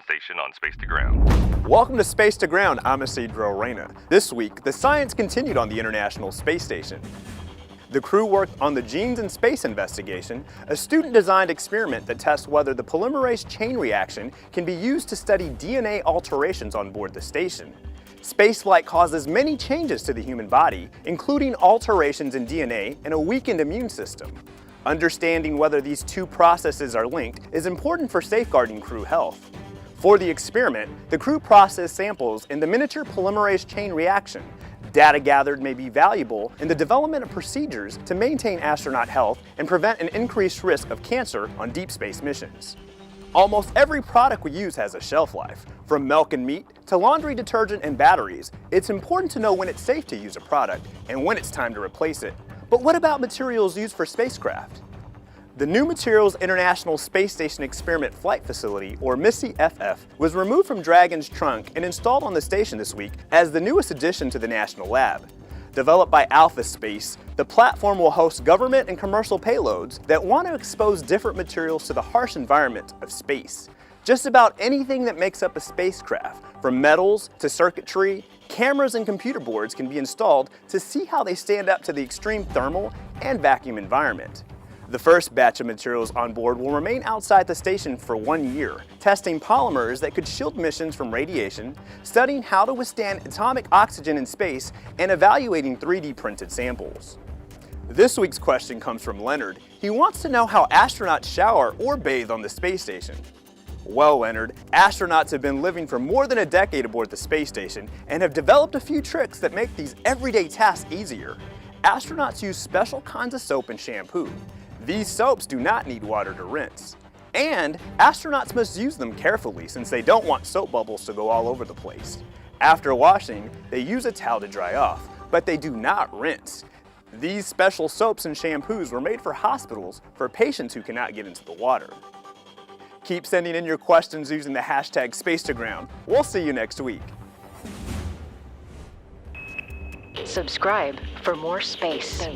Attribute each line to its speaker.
Speaker 1: station on Space to Ground.
Speaker 2: Welcome to Space to Ground. I'm Isidro Reyna. This week, the science continued on the International Space Station. The crew worked on the Genes in Space investigation, a student-designed experiment that tests whether the polymerase chain reaction can be used to study DNA alterations on board the station. Spaceflight causes many changes to the human body, including alterations in DNA and a weakened immune system. Understanding whether these two processes are linked is important for safeguarding crew health. For the experiment, the crew processed samples in the miniature polymerase chain reaction. Data gathered may be valuable in the development of procedures to maintain astronaut health and prevent an increased risk of cancer on deep space missions. Almost every product we use has a shelf life. From milk and meat to laundry detergent and batteries, it's important to know when it's safe to use a product and when it's time to replace it. But what about materials used for spacecraft? The New Materials International Space Station Experiment Flight Facility, or MISSY-FF, was removed from Dragon's trunk and installed on the station this week as the newest addition to the National Lab. Developed by Alpha Space, the platform will host government and commercial payloads that want to expose different materials to the harsh environment of space. Just about anything that makes up a spacecraft, from metals to circuitry, cameras and computer boards can be installed to see how they stand up to the extreme thermal and vacuum environment. The first batch of materials on board will remain outside the station for 1 year, testing polymers that could shield missions from radiation, studying how to withstand atomic oxygen in space, and evaluating 3D printed samples. This week's question comes from Leonard. He wants to know how astronauts shower or bathe on the space station. Well, Leonard, astronauts have been living for more than a decade aboard the space station and have developed a few tricks that make these everyday tasks easier. Astronauts use special kinds of soap and shampoo. These soaps do not need water to rinse. And astronauts must use them carefully since they don't want soap bubbles to go all over the place. After washing, they use a towel to dry off, but they do not rinse. These special soaps and shampoos were made for hospitals for patients who cannot get into the water. Keep sending in your questions using the hashtag #SpaceToGround. We'll see you next week.
Speaker 3: Subscribe for more space.